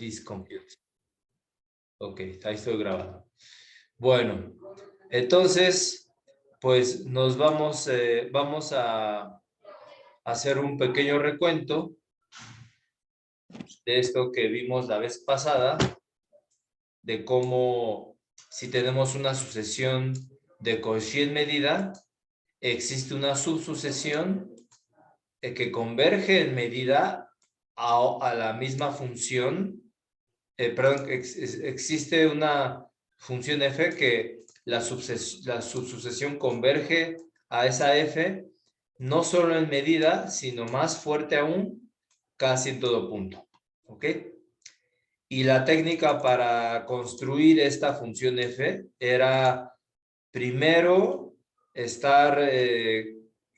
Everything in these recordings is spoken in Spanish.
this compute. Ok, ahí estoy grabando. Bueno, entonces, pues nos vamos a hacer un pequeño recuento de esto que vimos la vez pasada, de cómo si tenemos una sucesión de Cauchy en medida, existe una subsucesión que converge en medida a la misma función. Existe una función f que la subsucesión converge a esa f no solo en medida, sino más fuerte aún, casi en todo punto. ¿Ok? Y la técnica para construir esta función f era primero estar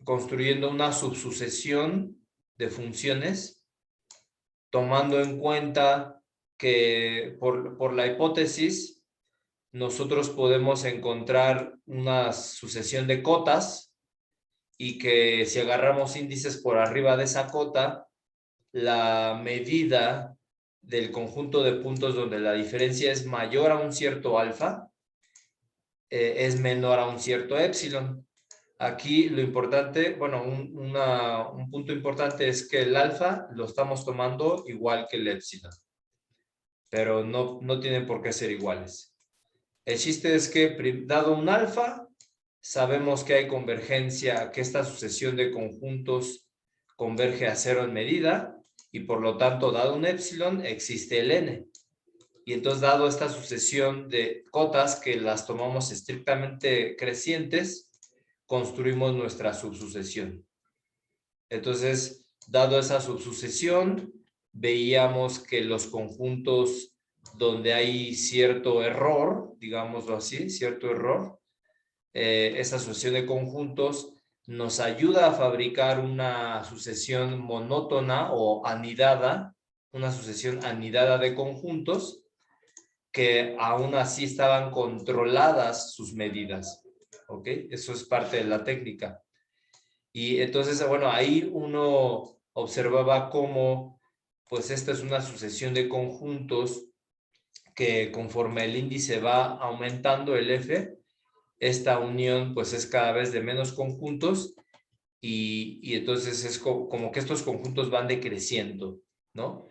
construyendo una subsucesión de funciones, tomando en cuenta que por la hipótesis nosotros podemos encontrar una sucesión de cotas y que si agarramos índices por arriba de esa cota, la medida del conjunto de puntos donde la diferencia es mayor a un cierto alfa es menor a un cierto épsilon. Aquí lo importante, bueno, un punto importante es que el alfa lo estamos tomando igual que el épsilon, pero no tienen por qué ser iguales. El chiste es que, dado un alfa, sabemos que hay convergencia, que esta sucesión de conjuntos converge a cero en medida, y por lo tanto, dado un épsilon, existe el n. Y entonces, dado esta sucesión de cotas que las tomamos estrictamente crecientes, construimos nuestra subsucesión. Entonces, dado esa subsucesión, veíamos que los conjuntos donde hay cierto error, digámoslo así, cierto error, esa sucesión de conjuntos nos ayuda a fabricar una sucesión monótona o anidada, una sucesión anidada de conjuntos que aún así estaban controladas sus medidas. ¿Ok? Eso es parte de la técnica. Y entonces, bueno, ahí uno observaba cómo, pues esta es una sucesión de conjuntos que conforme el índice va aumentando el F, esta unión pues es cada vez de menos conjuntos y entonces es como que estos conjuntos van decreciendo, ¿no?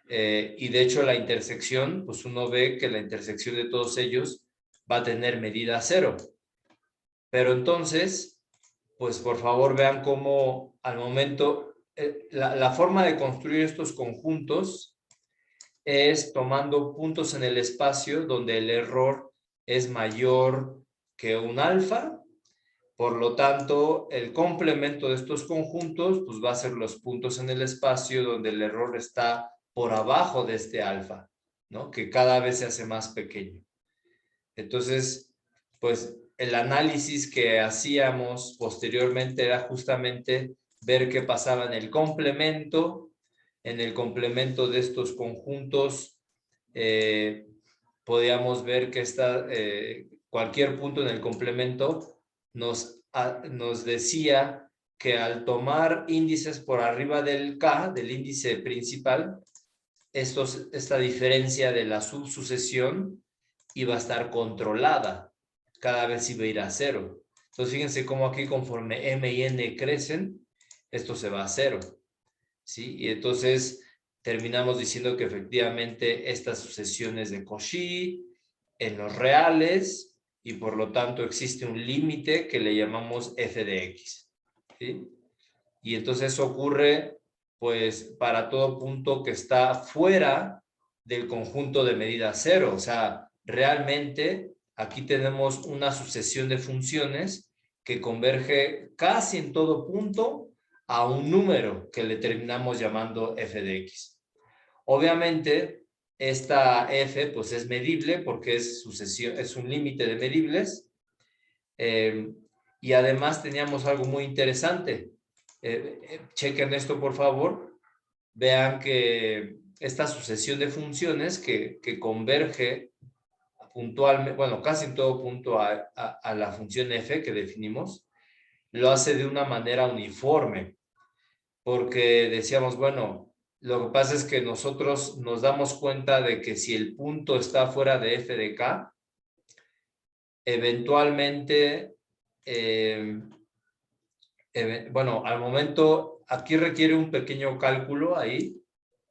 Y de hecho la intersección, pues uno ve que la intersección de todos ellos va a tener medida cero. Pero entonces, pues por favor vean cómo al momento, la forma de construir estos conjuntos es tomando puntos en el espacio donde el error es mayor que un alfa. Por lo tanto, el complemento de estos conjuntos pues va a ser los puntos en el espacio donde el error está por abajo de este alfa, ¿no? Que cada vez se hace más pequeño. Entonces, pues el análisis que hacíamos posteriormente era justamente ver qué pasaba en el complemento de estos conjuntos. Podíamos ver que cualquier punto en el complemento nos decía que al tomar índices por arriba del K, del índice principal, esta diferencia de la subsucesión iba a estar controlada, cada vez iba a ir a cero. Entonces fíjense cómo aquí conforme m y n crecen, esto se va a cero, ¿sí? Y entonces terminamos diciendo que efectivamente estas sucesiones de Cauchy en los reales y por lo tanto existe un límite que le llamamos f de x, ¿sí? Y entonces eso ocurre pues para todo punto que está fuera del conjunto de medida cero. O sea, realmente aquí tenemos una sucesión de funciones que converge casi en todo punto a un número que le terminamos llamando f de x. Obviamente, esta f pues es medible porque es un límite de medibles. Y además teníamos algo muy interesante. Chequen esto, por favor. Vean que esta sucesión de funciones que converge puntualmente, bueno, casi en todo punto a la función f que definimos, lo hace de una manera uniforme. Porque decíamos, bueno, Lo que pasa es que nosotros nos damos cuenta de que si el punto está fuera de f de k, eventualmente, bueno, al momento, aquí requiere un pequeño cálculo ahí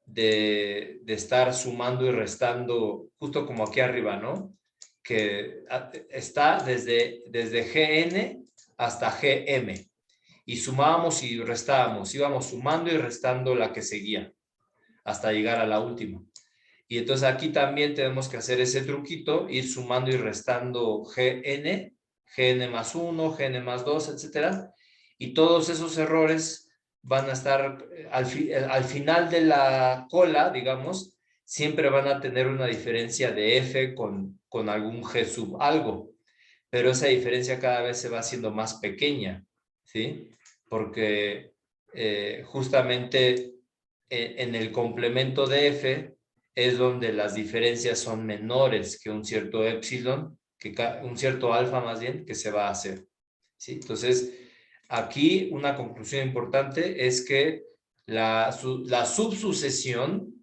de estar sumando y restando, justo como aquí arriba, ¿no? Que está desde Gn hasta Gm. Y sumábamos y restábamos, íbamos sumando y restando la que seguía, hasta llegar a la última. Y entonces aquí también tenemos que hacer ese truquito, ir sumando y restando Gn más 1, Gn más 2, etcétera. Y todos esos errores van a estar al final de la cola, digamos, siempre van a tener una diferencia de f con algún g sub algo. Pero esa diferencia cada vez se va haciendo más pequeña, ¿sí? Porque justamente en el complemento de f es donde las diferencias son menores que un cierto epsilon, un cierto alfa más bien, que se va a hacer, ¿sí? Entonces, aquí una conclusión importante es que la subsucesión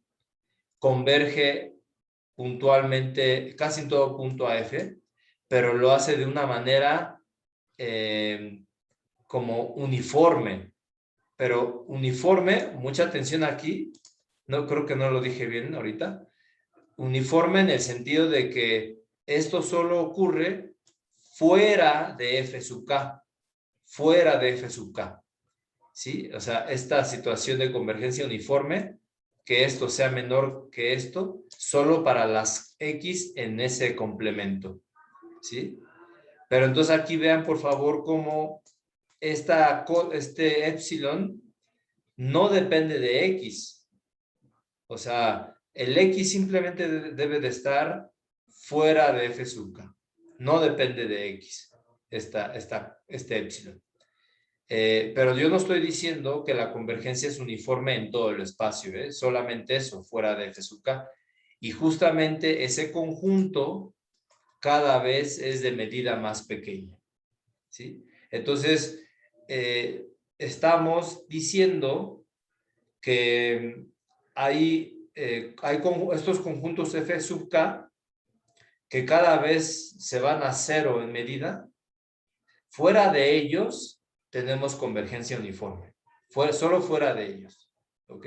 converge puntualmente casi en todo punto a f, pero lo hace de una manera como uniforme. Pero uniforme, mucha atención aquí, no creo que no lo dije bien ahorita, uniforme en el sentido de que esto solo ocurre fuera de f sub k, fuera de f sub k, ¿sí? O sea, esta situación de convergencia uniforme, que esto sea menor que esto, solo para las x en ese complemento, ¿sí? Pero entonces aquí vean por favor cómo este epsilon no depende de x. O sea, el x simplemente debe de estar fuera de f sub k. No depende de x, este epsilon. Pero yo no estoy diciendo que la convergencia es uniforme en todo el espacio, ¿eh? Solamente eso, fuera de f sub k. Y justamente ese conjunto cada vez es de medida más pequeña, ¿sí? Entonces, estamos diciendo que hay estos conjuntos f sub k que cada vez se van a cero en medida. Fuera de ellos tenemos convergencia uniforme, solo fuera de ellos, ¿ok?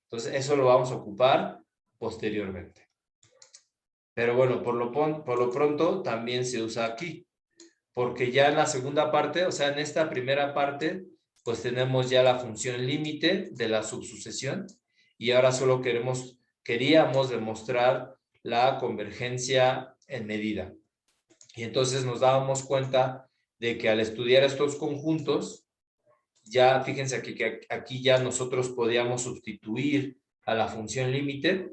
Entonces eso lo vamos a ocupar posteriormente. Pero bueno, por lo pronto también se usa aquí, porque ya en la segunda parte, o sea, en esta primera parte, pues tenemos ya la función límite de la subsucesión y ahora solo queríamos demostrar la convergencia en medida. Y entonces nos dábamos cuenta de que al estudiar estos conjuntos, ya fíjense que aquí ya nosotros podíamos sustituir a la función límite,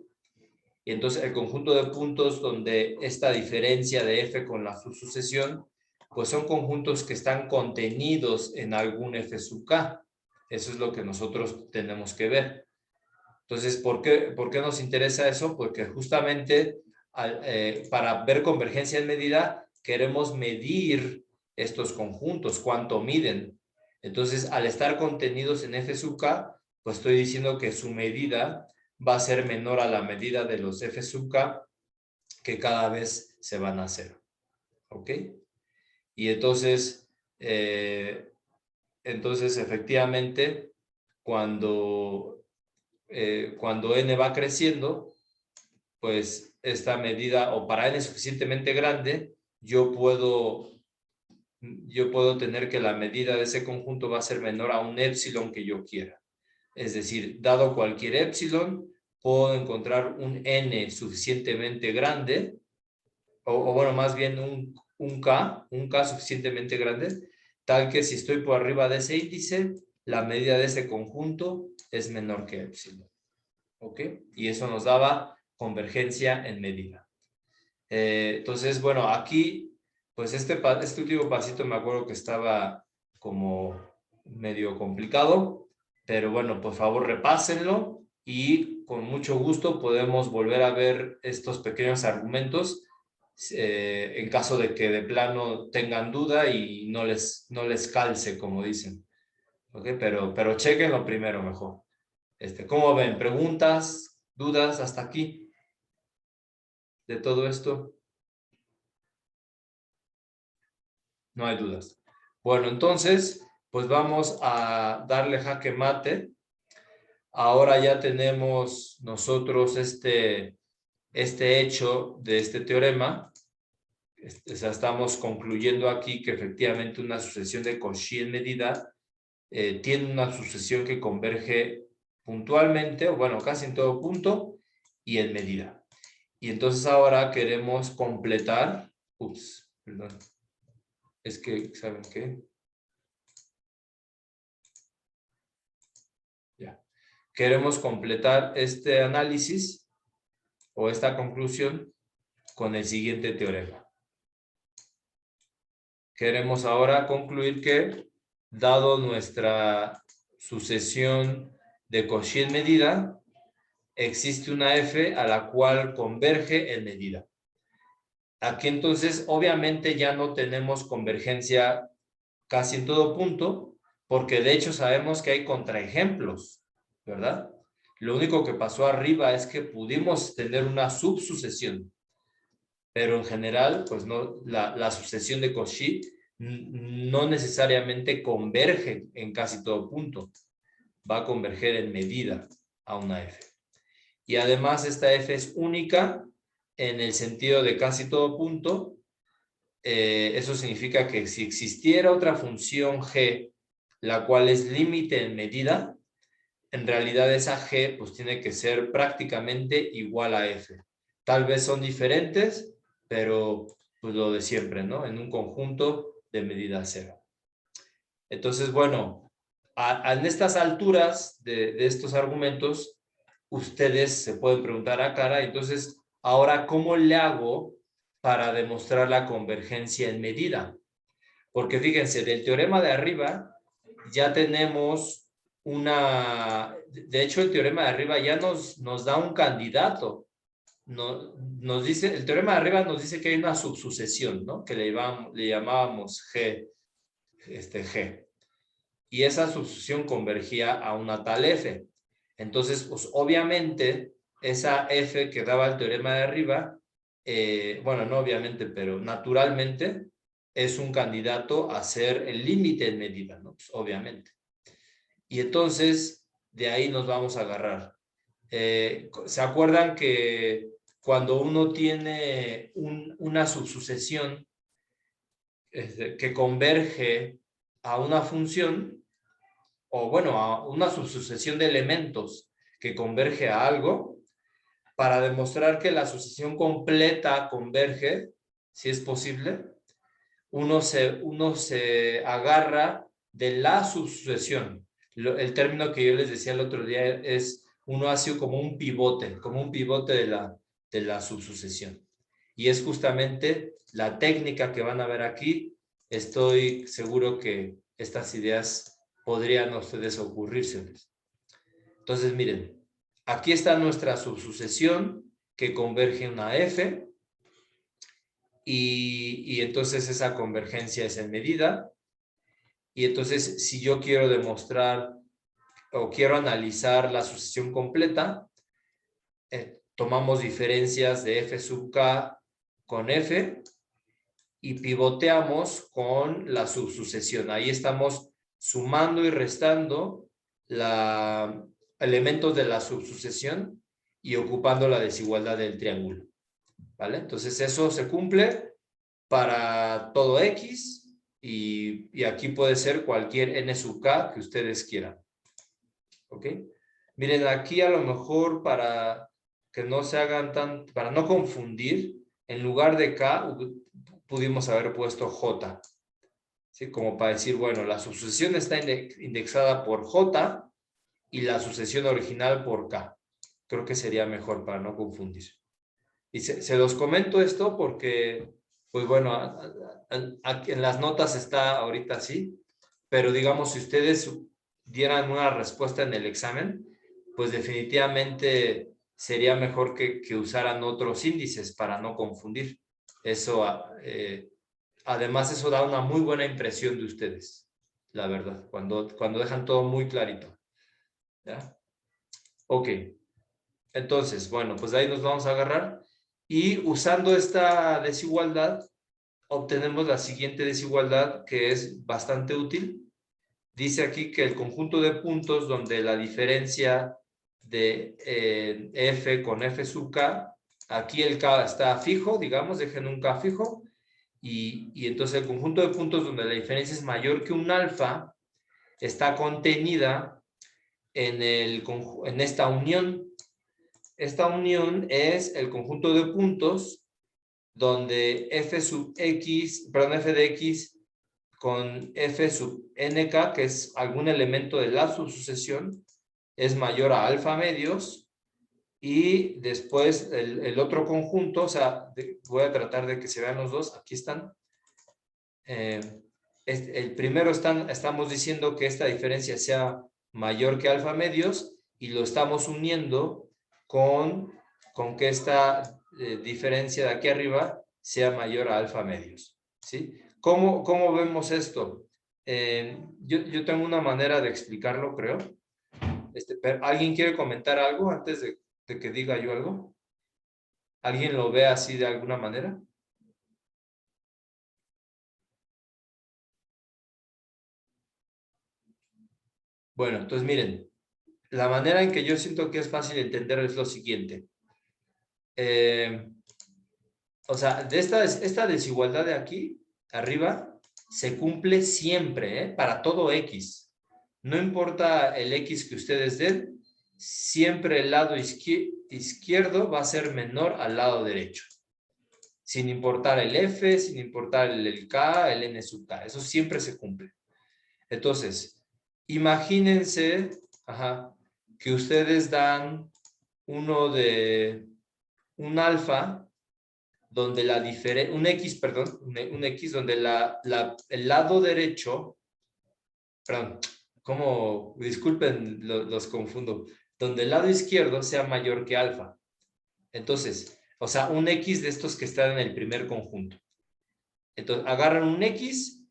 y entonces el conjunto de puntos donde esta diferencia de f con la subsucesión, pues son conjuntos que están contenidos en algún f sub k. Eso es lo que nosotros tenemos que ver. Entonces, ¿por qué nos interesa eso? Porque justamente para ver convergencia en medida, queremos medir estos conjuntos, cuánto miden. Entonces, al estar contenidos en f sub k, pues estoy diciendo que su medida va a ser menor a la medida de los f sub k, que cada vez se van a cero. ¿Ok? Y entonces, efectivamente, cuando n va creciendo, pues esta medida, o para n suficientemente grande, yo puedo tener que la medida de ese conjunto va a ser menor a un epsilon que yo quiera. Es decir, dado cualquier epsilon, puedo encontrar un n suficientemente grande, o bueno, más bien un k suficientemente grande, tal que si estoy por arriba de ese índice, la medida de ese conjunto es menor que epsilon. ¿Ok? Y eso nos daba convergencia en medida. Entonces, bueno, aquí, pues este último pasito me acuerdo que estaba como medio complicado, pero bueno, por favor repásenlo y con mucho gusto podemos volver a ver estos pequeños argumentos en caso de que de plano tengan duda y no les calce, como dicen. ¿Ok? Pero chequenlo primero mejor. ¿Cómo ven? ¿Preguntas? ¿Dudas hasta aquí de todo esto? No hay dudas. Bueno, entonces, pues vamos a darle jaque mate. Ahora ya tenemos nosotros este hecho de este teorema. O sea, estamos concluyendo aquí que efectivamente una sucesión de Cauchy en medida tiene una sucesión que converge puntualmente, o bueno, casi en todo punto, y en medida. Y entonces ahora queremos completar, perdón, es que, ¿saben qué? Ya. Queremos completar este análisis o esta conclusión con el siguiente teorema. Queremos ahora concluir que, dado nuestra sucesión de Cauchy en medida, existe una f a la cual converge en medida. Aquí entonces obviamente ya no tenemos convergencia casi en todo punto, porque de hecho sabemos que hay contraejemplos, ¿verdad? Lo único que pasó arriba es que pudimos tener una subsucesión, pero en general, pues no, la sucesión de Cauchy no necesariamente converge en casi todo punto, va a converger en medida a una f. Y además esta f es única en el sentido de casi todo punto. Eso significa que si existiera otra función g, la cual es límite en medida, en realidad esa g pues tiene que ser prácticamente igual a f. Tal vez son diferentes, pero pues lo de siempre, ¿no? En un conjunto de medida cero. Entonces, bueno, en estas alturas de estos argumentos, ustedes se pueden preguntar a cara, entonces, ahora, ¿cómo le hago para demostrar la convergencia en medida? Porque fíjense, del teorema de arriba ya tenemos de hecho, el teorema de arriba ya nos da un candidato. Nos dice, el teorema de arriba nos dice que hay una subsucesión, ¿no? Que le llamábamos G, G. Y esa subsucesión convergía a una tal F. Entonces, pues obviamente, esa F que daba el teorema de arriba, bueno, no obviamente, pero naturalmente, es un candidato a ser el límite en medida, ¿no? Pues, obviamente. Y entonces, de ahí nos vamos a agarrar. ¿Se acuerdan que cuando uno tiene una subsucesión que converge a una función, o bueno, a una subsucesión de elementos que converge a algo, para demostrar que la sucesión completa converge, si es posible, uno se agarra de la subsucesión. El término que yo les decía el otro día es, uno hace como un pivote de la subsucesión. Y es justamente la técnica que van a ver aquí. Estoy seguro que estas ideas podrían a ustedes ocurrírseles. Entonces, miren, aquí está nuestra subsucesión que converge en una F, y entonces esa convergencia es en medida. Y entonces, si yo quiero demostrar o quiero analizar la sucesión completa, tomamos diferencias de f sub k con f y pivoteamos con la subsucesión. Ahí estamos sumando y restando elementos de la subsucesión y ocupando la desigualdad del triángulo. ¿Vale? Entonces eso se cumple para todo x y aquí puede ser cualquier n sub k que ustedes quieran. ¿Ok? Miren, aquí a lo mejor para que no se hagan para no confundir, en lugar de k pudimos haber puesto j. ¿Sí? Como para decir, bueno, la subsucesión está indexada por j y la sucesión original por k. Creo que sería mejor para no confundir. Y se los comento esto porque, pues bueno, en las notas está ahorita así, pero digamos, si ustedes dieran una respuesta en el examen, pues definitivamente sería mejor que usaran otros índices para no confundir. Eso, además, eso da una muy buena impresión de ustedes, la verdad, cuando dejan todo muy clarito. ¿Ya? Ok. Entonces, bueno, pues de ahí nos vamos a agarrar. Y usando esta desigualdad, obtenemos la siguiente desigualdad que es bastante útil. Dice aquí que el conjunto de puntos donde la diferencia de f con f sub k, aquí el k está fijo, digamos, dejen un k fijo, y entonces el conjunto de puntos donde la diferencia es mayor que un alfa está contenida en esta unión. Esta unión es el conjunto de puntos donde f sub x, perdón, f de x con f sub nk, que es algún elemento de la subsucesión, es mayor a alfa medios, y después el otro conjunto, o sea, voy a tratar de que se vean los dos, aquí están. El primero estamos diciendo que esta diferencia sea mayor que alfa medios, y lo estamos uniendo con que esta diferencia de aquí arriba sea mayor a alfa medios, ¿sí? ¿Cómo vemos esto? Yo tengo una manera de explicarlo, creo. Pero, ¿alguien quiere comentar algo antes de que diga yo algo? ¿Alguien lo ve así de alguna manera? Bueno, entonces miren, la manera en que yo siento que es fácil entender es lo siguiente. O sea, esta desigualdad de aquí, arriba, se cumple siempre, para todo X. No importa el X que ustedes den, siempre el lado izquierdo va a ser menor al lado derecho. Sin importar el F, sin importar el K, el N sub K. Eso siempre se cumple. Entonces, imagínense, que ustedes dan un alfa donde la diferencia, un X, perdón, un X donde el lado derecho, perdón, como, disculpen, los confundo, donde el lado izquierdo sea mayor que alfa. Entonces, o sea, un X de estos que están en el primer conjunto. Entonces, agarran un X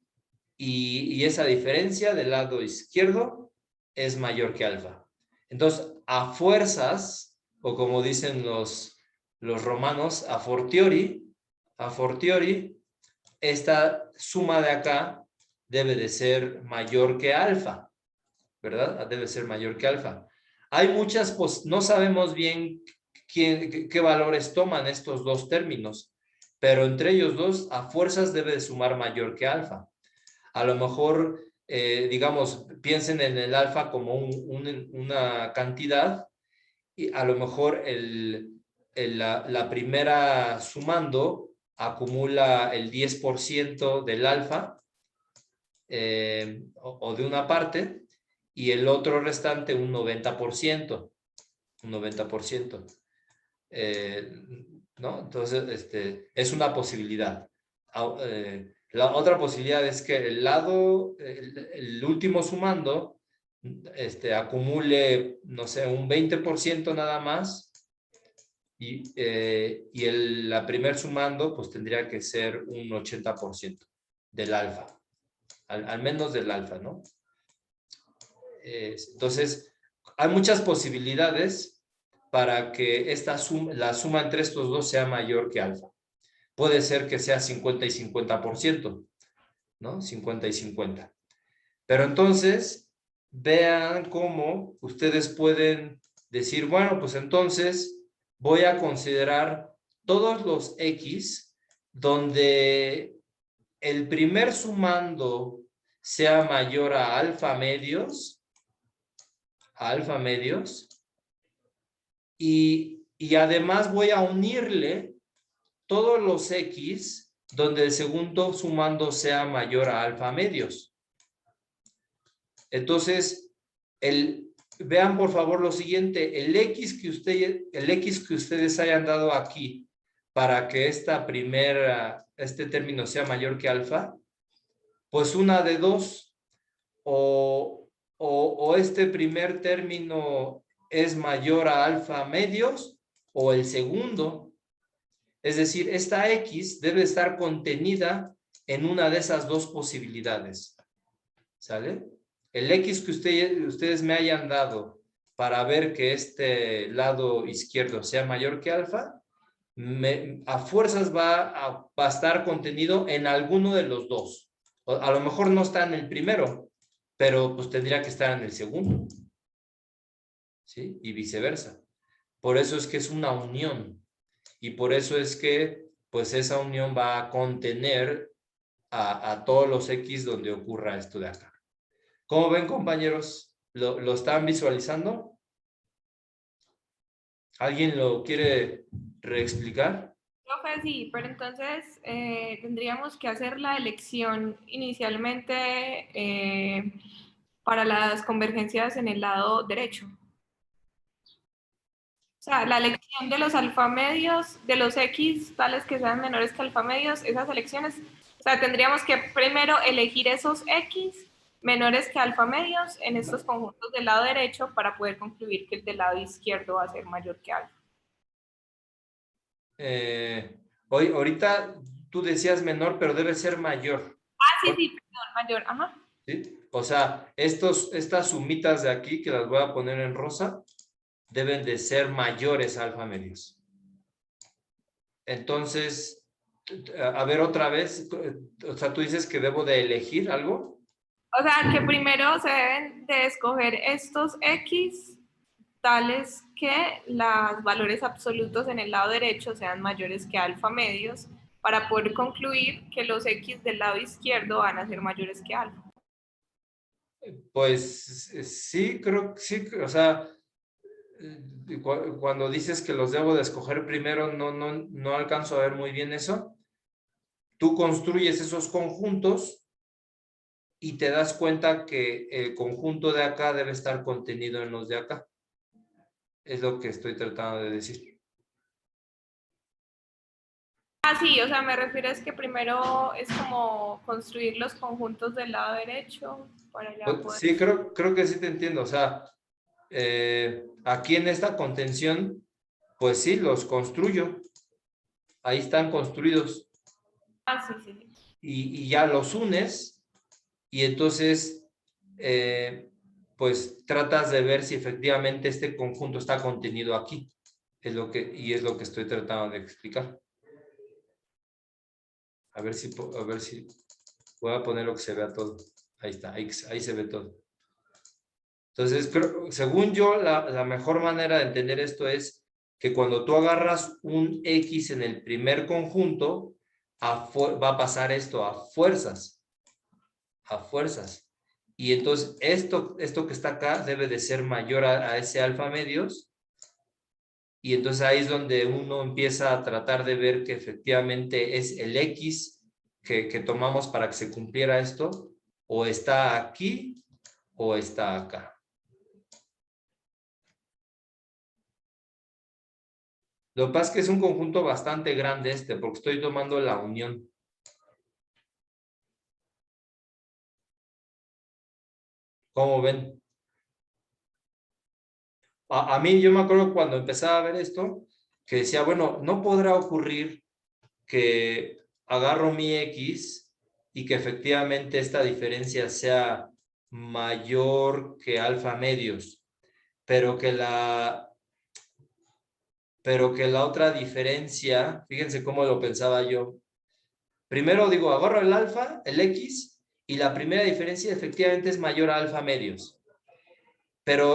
y esa diferencia del lado izquierdo es mayor que alfa. Entonces, a fuerzas, o como dicen los romanos, a fortiori, esta suma de acá debe de ser mayor que alfa, ¿verdad? Debe ser mayor que alfa. Hay muchas, no sabemos bien qué valores toman estos dos términos, pero entre ellos dos, a fuerzas debe de sumar mayor que alfa. A lo mejor, digamos, piensen en el alfa como una cantidad, y a lo mejor la primera sumando acumula el 10% del alfa, o de una parte, y el otro restante un 90%. Un 90%. ¿No? Entonces, es una posibilidad. La otra posibilidad es que el lado, el último sumando, acumule, no sé, un 20% nada más, y la primer sumando, pues tendría que ser un 80% del alfa, al menos del alfa, ¿no? Entonces, hay muchas posibilidades para que la suma entre estos dos sea mayor que alfa. Puede ser que sea 50 y 50%, ¿no? 50 y 50. Pero entonces, vean cómo ustedes pueden decir, bueno, pues entonces voy a considerar todos los X donde el primer sumando sea mayor a alfa medios, y además voy a unirle todos los X donde el segundo sumando sea mayor a alfa medios. Entonces, vean por favor lo siguiente, el X que ustedes hayan dado aquí para que este término sea mayor que alfa, pues una de dos, o este primer término es mayor a alfa medios, o el segundo. Es decir, esta X debe estar contenida en una de esas dos posibilidades. ¿Sale? El X que ustedes me hayan dado para ver que este lado izquierdo sea mayor que alfa, a fuerzas va a estar contenido en alguno de los dos. A lo mejor no está en el primero, pero pues tendría que estar en el segundo. ¿Sí? Y viceversa. Por eso es que es una unión. Y por eso es que pues esa unión va a contener a todos los X donde ocurra esto de acá. ¿Cómo ven, compañeros? ¿Lo están visualizando? ¿Alguien lo quiere reexplicar? Profe, sí, pero entonces tendríamos que hacer la elección inicialmente para las convergencias en el lado derecho. O sea, la elección de los alfamedios, de los X tales que sean menores que alfamedios, esas elecciones, o sea, tendríamos que primero elegir esos X menores que alfamedios en estos conjuntos del lado derecho para poder concluir que el del lado izquierdo va a ser mayor que alfa. Ahorita tú decías menor, pero debe ser mayor. Sí, sí, perdón, mayor, ajá. ¿Sí? O sea, estas sumitas de aquí, que las voy a poner en rosa, deben de ser mayores a alfa medios. Entonces, a ver otra vez, o sea, tú dices que debo de elegir algo. O sea, que primero se deben de escoger estos X tales que los valores absolutos en el lado derecho sean mayores que alfa medios para poder concluir que los X del lado izquierdo van a ser mayores que alfa. Pues sí, creo que sí, o sea, cuando dices que los debo de escoger primero, no alcanzo a ver muy bien eso. Tú construyes esos conjuntos y te das cuenta que el conjunto de acá debe estar contenido en los de acá. Es lo que estoy tratando de decir. Sí, o sea, me refiero es que primero es como construir los conjuntos del lado derecho para ya poder... Sí, creo que sí te entiendo. O sea, aquí en esta contención, pues sí, los construyo. Ahí están construidos. Sí, sí. Y ya los unes y entonces, pues tratas de ver si efectivamente este conjunto está contenido aquí. Es lo que estoy tratando de explicar. A ver si voy a poner lo que se vea todo. Ahí está, ahí se ve todo. Entonces, según yo, la mejor manera de entender esto es que cuando tú agarras un X en el primer conjunto, va a pasar esto a fuerzas. A fuerzas. Y entonces esto que está acá debe de ser mayor a ese alfa medios. Y entonces ahí es donde uno empieza a tratar de ver que efectivamente es el X que tomamos para que se cumpliera esto, o está aquí o está acá. Lo que pasa es que es un conjunto bastante grande porque estoy tomando la unión. ¿Cómo ven? A mí yo me acuerdo cuando empezaba a ver esto, que decía, bueno, no podrá ocurrir que agarro mi X y que efectivamente esta diferencia sea mayor que alfa medios, pero que la otra diferencia, fíjense cómo lo pensaba yo. Primero digo, agarro el alfa, el X, y la primera diferencia efectivamente es mayor a alfa medios.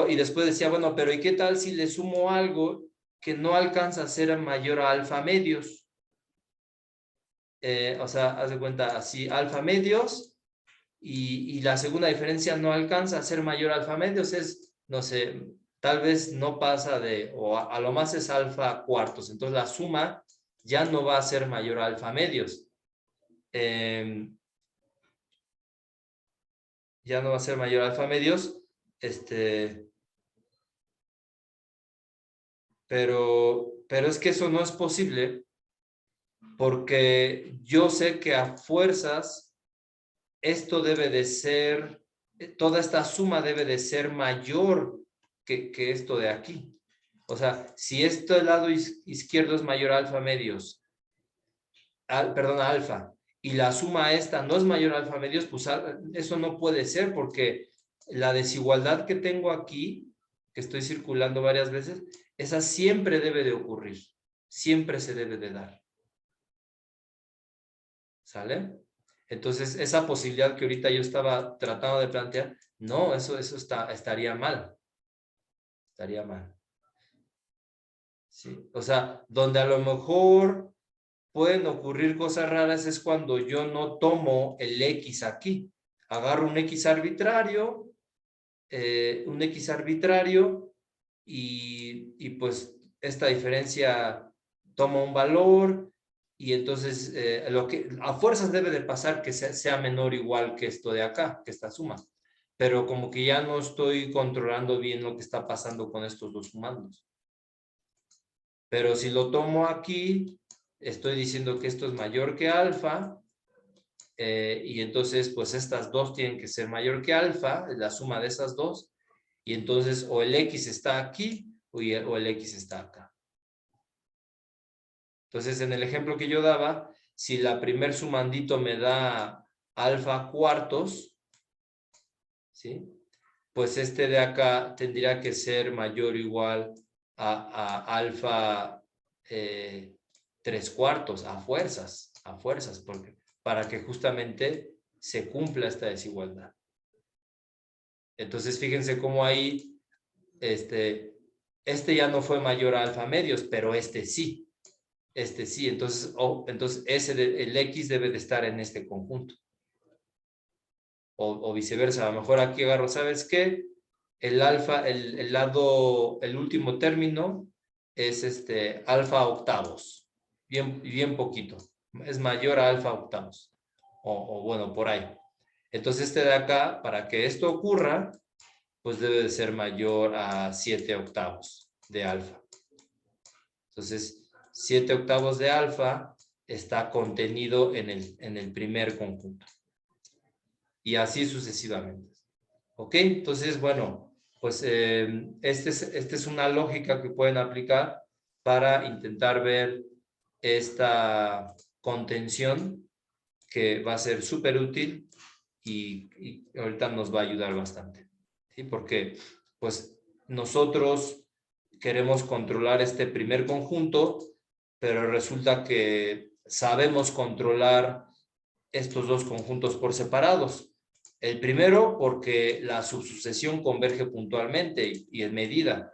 Y después decía, bueno, pero ¿y qué tal si le sumo algo que no alcanza a ser mayor a alfa medios? O sea, haz de cuenta, así alfa medios y la segunda diferencia no alcanza a ser mayor a alfa medios, no sé, tal vez no pasa o a lo más es alfa cuartos, entonces la suma ya no va a ser mayor a alfa medios. Ya no va a ser mayor a alfa medios, pero es que eso no es posible porque yo sé que a fuerzas esto debe de ser, toda esta suma debe de ser mayor que esto de aquí. O sea, si esto del lado izquierdo es mayor a alfa medios, perdón, a alfa, y la suma esta no es mayor a alfa medios, pues eso no puede ser porque la desigualdad que tengo aquí que estoy circulando varias veces, esa siempre debe de ocurrir. Siempre se debe de dar. ¿Sale? Entonces, esa posibilidad que ahorita yo estaba tratando de plantear, no, eso estaría mal. Estaría mal. ¿Sí? O sea, donde a lo mejor pueden ocurrir cosas raras es cuando yo no tomo el X aquí. Agarro un X arbitrario, y pues esta diferencia toma un valor y entonces lo que a fuerzas debe de pasar que sea menor o igual que esto de acá, que esta suma. Pero como que ya no estoy controlando bien lo que está pasando con estos dos sumandos. Pero si lo tomo aquí, estoy diciendo que esto es mayor que alfa, y entonces pues estas dos tienen que ser mayor que alfa, la suma de esas dos, y entonces o el X está aquí o el X está acá. Entonces en el ejemplo que yo daba, si la primer sumandito me da alfa cuartos, ¿sí? Pues este de acá tendría que ser mayor o igual a alfa 3/4, a fuerzas, porque, para que justamente se cumpla esta desigualdad. Entonces fíjense cómo ahí este ya no fue mayor a alfa medios, pero este sí. Entonces el X debe de estar en este conjunto. O viceversa, a lo mejor aquí agarro, ¿sabes qué? El alfa, el último término es alfa octavos, bien poquito, es mayor a alfa octavos, o bueno, por ahí. Entonces de acá, para que esto ocurra, pues debe de ser mayor a 7 octavos de alfa. Entonces, 7 octavos de alfa está contenido en el primer conjunto. Y así sucesivamente. ¿Ok? Entonces, bueno, pues esta es una lógica que pueden aplicar para intentar ver esta contención que va a ser súper útil y ahorita nos va a ayudar bastante. ¿Sí? Porque, pues, nosotros queremos controlar este primer conjunto, pero resulta que sabemos controlar estos dos conjuntos por separados. El primero porque la subsucesión converge puntualmente y en medida.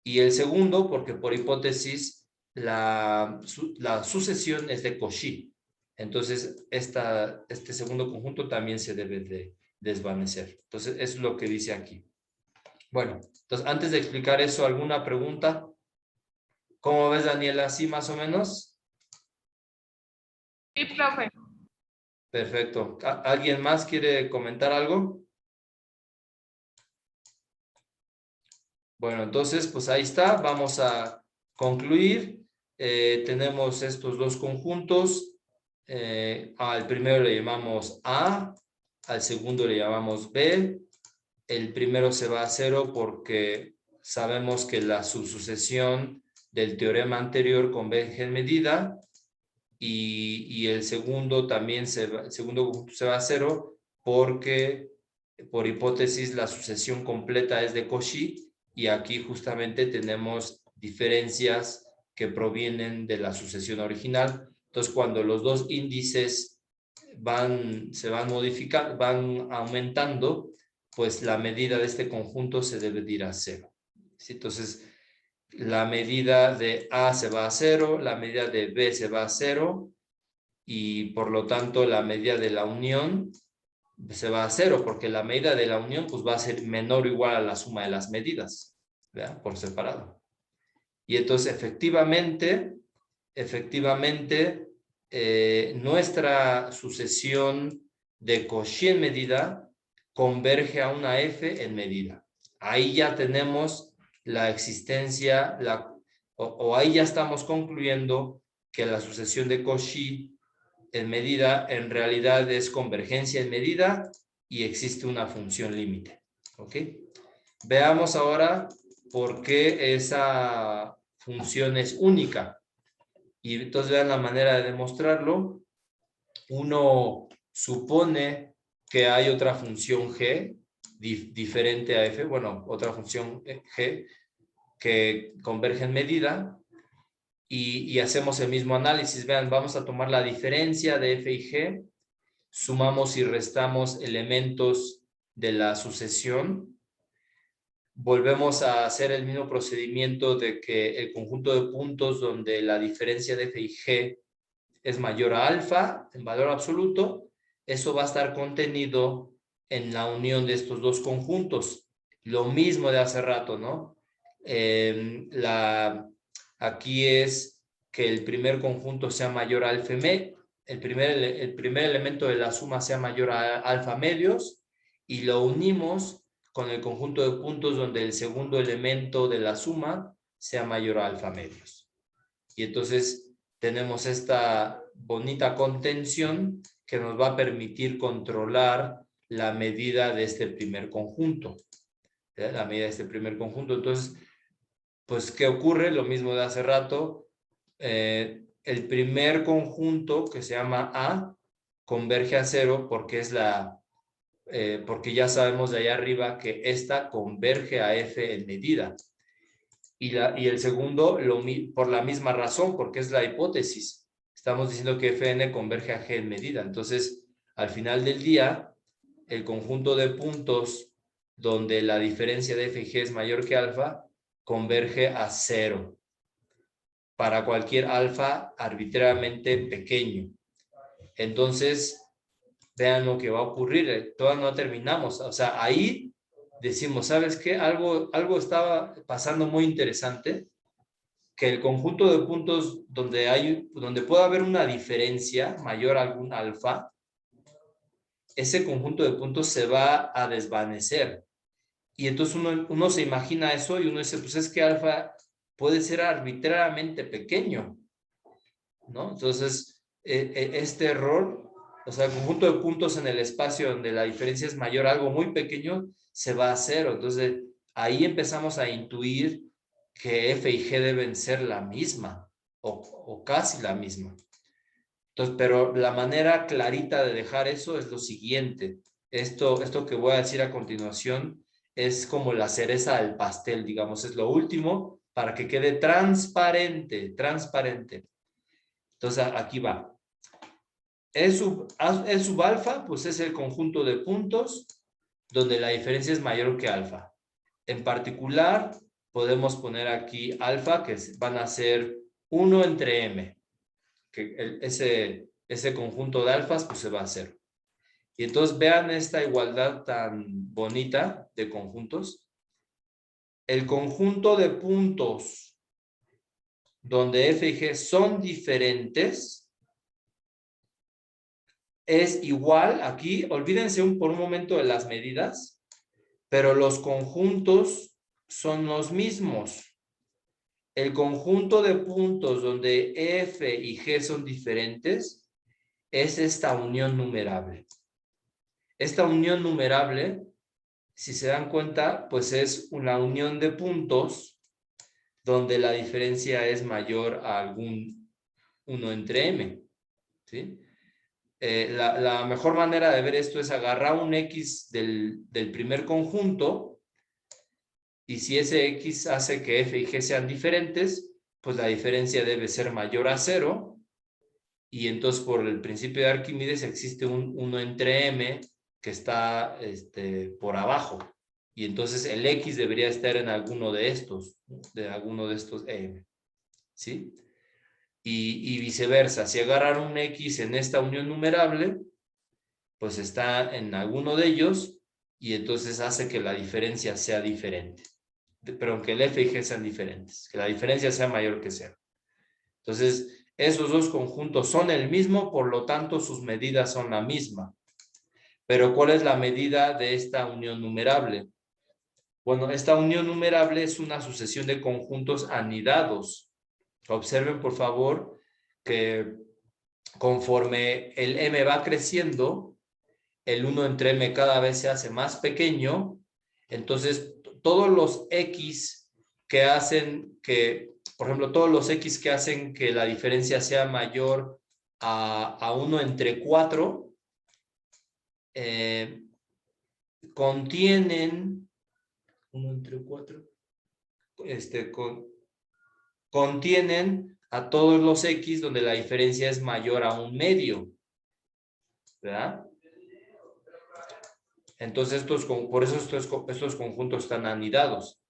Y el segundo porque por hipótesis la sucesión es de Cauchy. Entonces este segundo conjunto también se debe de desvanecer. Entonces es lo que dice aquí. Bueno, entonces antes de explicar eso, ¿alguna pregunta? ¿Cómo ves, Daniela? ¿Así más o menos? Sí, profe. Perfecto. ¿Alguien más quiere comentar algo? Bueno, entonces, pues ahí está. Vamos a concluir. Tenemos estos dos conjuntos. Al primero le llamamos A, al segundo le llamamos B. El primero se va a 0 porque sabemos que la subsucesión del teorema anterior converge en medida. Y el segundo también el segundo conjunto se va a 0 porque por hipótesis la sucesión completa es de Cauchy y aquí justamente tenemos diferencias que provienen de la sucesión original. Entonces cuando los dos índices se van modificando, van aumentando, pues la medida de este conjunto se debe de ir a 0. ¿Sí? Entonces la medida de A se va a 0, la medida de B se va a 0 y por lo tanto la medida de la unión se va a 0 porque la medida de la unión pues va a ser menor o igual a la suma de las medidas, ¿verdad? Por separado. Y entonces efectivamente nuestra sucesión de Cauchy en medida converge a una F en medida. Ahí ya tenemos la existencia, o ahí ya estamos concluyendo que la sucesión de Cauchy en medida en realidad es convergencia en medida y existe una función límite. ¿Ok? Veamos ahora por qué esa función es única. Y entonces vean la manera de demostrarlo. Uno supone que hay otra función g diferente a f, bueno, otra función g que converge en medida, y hacemos el mismo análisis. Vean, vamos a tomar la diferencia de f y g, sumamos y restamos elementos de la sucesión, volvemos a hacer el mismo procedimiento de que el conjunto de puntos donde la diferencia de f y g es mayor a alfa en valor absoluto, eso va a estar contenido en la unión de estos dos conjuntos. Lo mismo de hace rato, ¿no? Aquí es que el primer conjunto sea mayor a alfa el primer elemento de la suma sea mayor a alfa medios, y lo unimos con el conjunto de puntos donde el segundo elemento de la suma sea mayor a alfa medios. Y entonces tenemos esta bonita contención que nos va a permitir controlar la medida de este primer conjunto. ¿Sí? La medida de este primer conjunto. Entonces, pues, ¿qué ocurre? Lo mismo de hace rato. El primer conjunto, que se llama A, converge a 0 porque es porque ya sabemos de allá arriba que esta converge a F en medida. Y el segundo, por la misma razón, porque es la hipótesis. Estamos diciendo que Fn converge a G en medida. Entonces, al final del día, el conjunto de puntos donde la diferencia de F y G es mayor que alfa, converge a 0 para cualquier alfa arbitrariamente pequeño. Entonces, vean lo que va a ocurrir. Todavía no terminamos. O sea, ahí decimos, ¿sabes qué? Algo estaba pasando muy interesante, que el conjunto de puntos donde pueda haber una diferencia mayor a algún alfa, ese conjunto de puntos se va a desvanecer. Y entonces uno se imagina eso y uno dice, pues es que alfa puede ser arbitrariamente pequeño, ¿no? Entonces, este error, o sea, el conjunto de puntos en el espacio donde la diferencia es mayor a algo muy pequeño, se va a cero. Entonces, ahí empezamos a intuir que f y g deben ser la misma, o casi la misma. Entonces, pero la manera clarita de dejar eso es lo siguiente. Esto que voy a decir a continuación es como la cereza del pastel, digamos, es lo último para que quede transparente, transparente. Entonces, aquí va. El sub alfa, pues es el conjunto de puntos donde la diferencia es mayor que alfa. En particular, podemos poner aquí alfa, que van a ser 1 entre m, que ese conjunto de alfas pues se va a hacer. Y entonces vean esta igualdad tan bonita de conjuntos. El conjunto de puntos donde f y g son diferentes es igual, aquí olvídense por un momento de las medidas, pero los conjuntos son los mismos. El conjunto de puntos donde f y g son diferentes es esta unión numerable. Esta unión numerable, si se dan cuenta, pues es una unión de puntos donde la diferencia es mayor a algún 1 entre m, ¿sí? La mejor manera de ver esto es agarrar un x del primer conjunto, y si ese x hace que f y g sean diferentes, pues la diferencia debe ser mayor a 0, y entonces por el principio de Arquímedes existe un 1 entre m que está por abajo, y entonces el x debería estar en alguno de estos m, ¿sí? Y viceversa, si agarran un x en esta unión numerable, pues está en alguno de ellos, y entonces hace que la diferencia sea diferente. Pero aunque el f y g sean diferentes, que la diferencia sea mayor que 0. Entonces, esos dos conjuntos son el mismo, por lo tanto, sus medidas son la misma. Pero, ¿cuál es la medida de esta unión numerable? Bueno, esta unión numerable es una sucesión de conjuntos anidados. Observen, por favor, que conforme el m va creciendo, el 1 entre m cada vez se hace más pequeño. Entonces, todos los x que hacen que, por ejemplo, todos los x que hacen que la diferencia sea mayor a 1 entre 4, contienen 1 entre 4, contienen a todos los X donde la diferencia es mayor a 1/2, ¿verdad? Entonces, por eso estos conjuntos están anidados.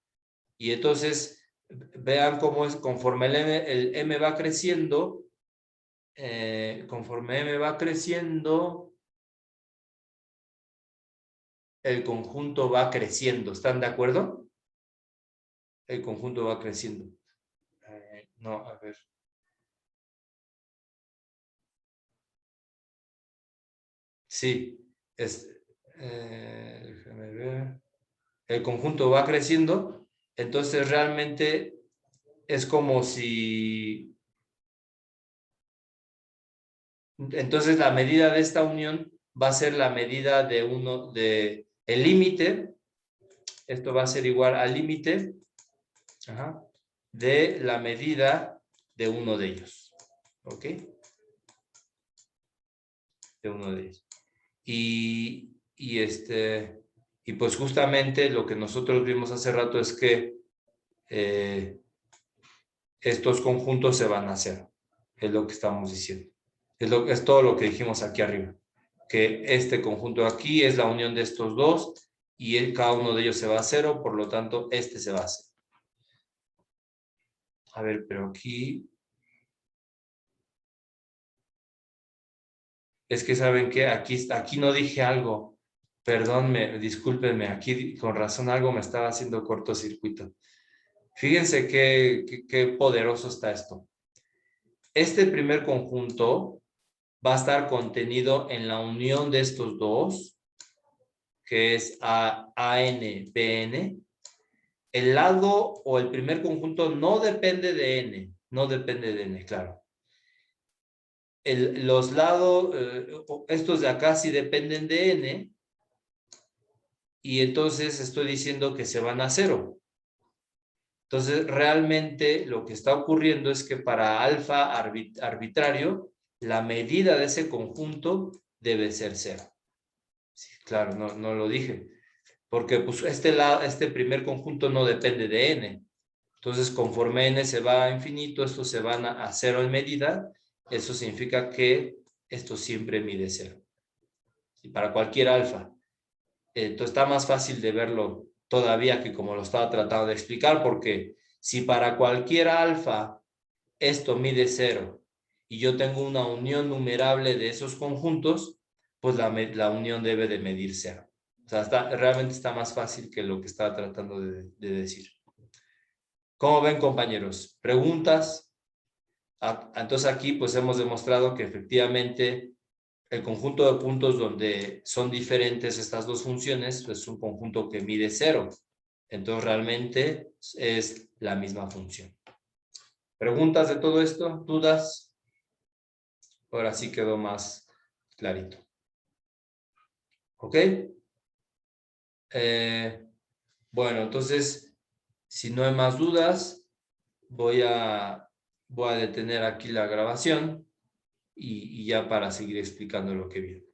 Y entonces, vean cómo es, conforme el M va creciendo, el conjunto va creciendo. ¿Están de acuerdo? El conjunto va creciendo. No, a ver. Sí, déjame ver. El conjunto va creciendo, entonces realmente es como si... Entonces la medida de esta unión va a ser la medida de el límite. Esto va a ser igual al límite de la medida de uno de ellos. ¿Ok? De uno de ellos. Y pues justamente lo que nosotros vimos hace rato es que estos conjuntos se van a hacer. Es lo que estamos diciendo. Es todo lo que dijimos aquí arriba. Que este conjunto aquí es la unión de estos dos y cada uno de ellos se va a cero, por lo tanto, este se va a hacer. A ver, pero aquí... Es que saben que aquí no dije algo. Perdón, discúlpenme, aquí con razón algo me estaba haciendo cortocircuito. Fíjense qué poderoso está esto. Este primer conjunto va a estar contenido en la unión de estos dos, que es AN-BN. El lado o el primer conjunto no depende de N, no depende de N, claro. Los lados, estos de acá sí dependen de N, y entonces estoy diciendo que se van a cero. Entonces, realmente lo que está ocurriendo es que para alfa arbitrario, la medida de ese conjunto debe ser cero. Sí, claro, no lo dije. Porque pues, este primer conjunto no depende de n. Entonces, conforme n se va a infinito, estos se van a cero en medida. Eso significa que esto siempre mide cero. Y para cualquier alfa. Entonces, está más fácil de verlo todavía que como lo estaba tratando de explicar, porque si para cualquier alfa esto mide cero y yo tengo una unión numerable de esos conjuntos, pues la unión debe de medir cero. O sea, realmente está más fácil que lo que estaba tratando de decir. ¿Cómo ven, compañeros? ¿Preguntas? Entonces aquí pues hemos demostrado que efectivamente el conjunto de puntos donde son diferentes estas dos funciones pues es un conjunto que mide cero. Entonces realmente es la misma función. ¿Preguntas de todo esto? ¿Dudas? Ahora sí quedó más clarito. ¿Ok? Bueno, entonces, si no hay más dudas, voy a detener aquí la grabación y ya para seguir explicando lo que viene.